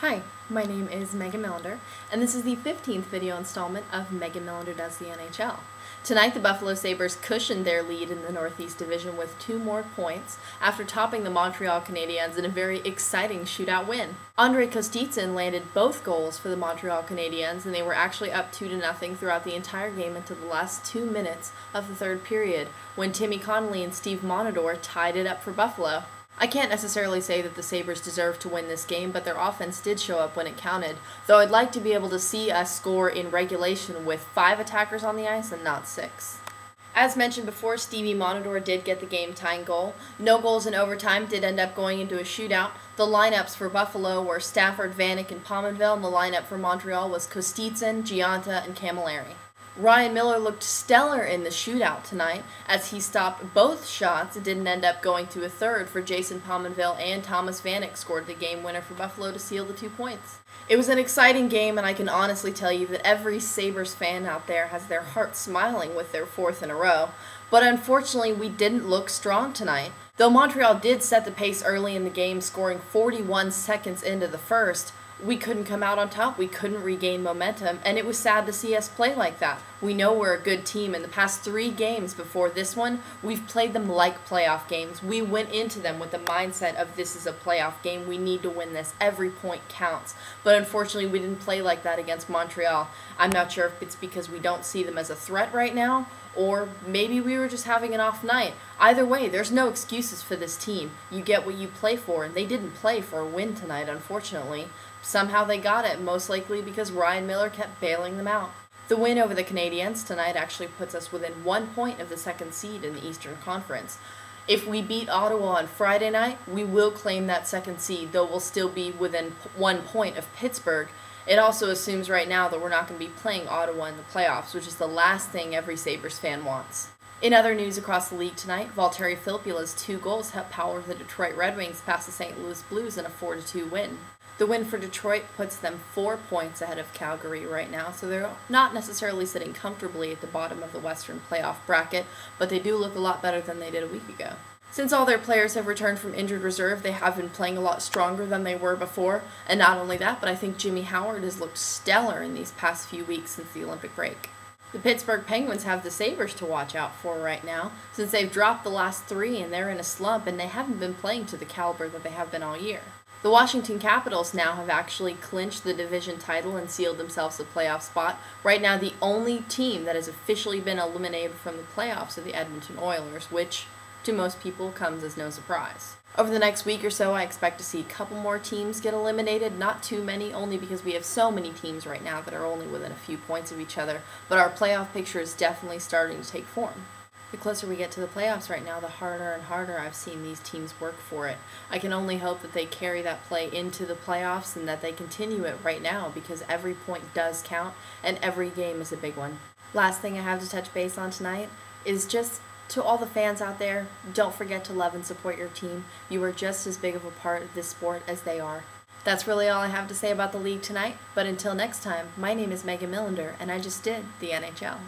Hi, my name is Megan Millender, and this is the 15th video installment of Megan Millender Does the NHL. Tonight, the Buffalo Sabres cushioned their lead in the Northeast Division with 2 more points after topping the Montreal Canadiens in a very exciting shootout win. Andrei Kostitsyn landed both goals for the Montreal Canadiens, and they were actually up 2-0 throughout the entire game until the last 2 minutes of the third period, when Timmy Connolly and Steve Monador tied it up for Buffalo. I can't necessarily say that the Sabres deserved to win this game, but their offense did show up when it counted, though I'd like to be able to see us score in regulation with 5 attackers on the ice and not 6. As mentioned before, Stevie Monador did get the game-tying goal. No goals in overtime did end up going into a shootout. The lineups for Buffalo were Stafford, Vanek, and Pominville, and the lineup for Montreal was Kostitsyn, Gianta, and Camilleri. Ryan Miller looked stellar in the shootout tonight as he stopped both shots. It didn't end up going to a third for Jason Pominville, and Thomas Vanek scored the game winner for Buffalo to seal the 2 points. It was an exciting game, and I can honestly tell you that every Sabres fan out there has their heart smiling with their 4th in a row. But unfortunately, we didn't look strong tonight. Though Montreal did set the pace early in the game, scoring 41 seconds into the first, we couldn't come out on top, we couldn't regain momentum, and it was sad to see us play like that. We know we're a good team. In the past 3 games before this one, we've played them like playoff games. We went into them with the mindset of this is a playoff game, we need to win this, every point counts. But unfortunately, we didn't play like that against Montreal. I'm not sure if it's because we don't see them as a threat right now, or maybe we were just having an off night. Either way, there's no excuses for this team. You get what you play for, and they didn't play for a win tonight, unfortunately. Somehow they got it, most likely because Ryan Miller kept bailing them out. The win over the Canadiens tonight actually puts us within 1 point of the 2nd seed in the Eastern Conference. If we beat Ottawa on Friday night, we will claim that 2nd seed, though we'll still be within 1 point of Pittsburgh. It also assumes right now that we're not going to be playing Ottawa in the playoffs, which is the last thing every Sabres fan wants. In other news across the league tonight, Valtteri Filppula's 2 goals helped power the Detroit Red Wings past the St. Louis Blues in a 4-2 win. The win for Detroit puts them 4 points ahead of Calgary right now, so they're not necessarily sitting comfortably at the bottom of the Western playoff bracket, but they do look a lot better than they did a week ago. Since all their players have returned from injured reserve, they have been playing a lot stronger than they were before, and not only that, but I think Jimmy Howard has looked stellar in these past few weeks since the Olympic break. The Pittsburgh Penguins have the Sabres to watch out for right now, since they've dropped the last 3 and they're in a slump, and they haven't been playing to the caliber that they have been all year. The Washington Capitals now have actually clinched the division title and sealed themselves a playoff spot. Right now, the only team that has officially been eliminated from the playoffs are the Edmonton Oilers, which to most people comes as no surprise. Over the next week or so, I expect to see a couple more teams get eliminated. Not too many, only because we have so many teams right now that are only within a few points of each other, but our playoff picture is definitely starting to take form. The closer we get to the playoffs right now, the harder and harder I've seen these teams work for it. I can only hope that they carry that play into the playoffs and that they continue it right now, because every point does count and every game is a big one. Last thing I have to touch base on tonight is just to all the fans out there, don't forget to love and support your team. You are just as big of a part of this sport as they are. That's really all I have to say about the league tonight, but until next time, my name is Megan Millender, and I just did the NHL.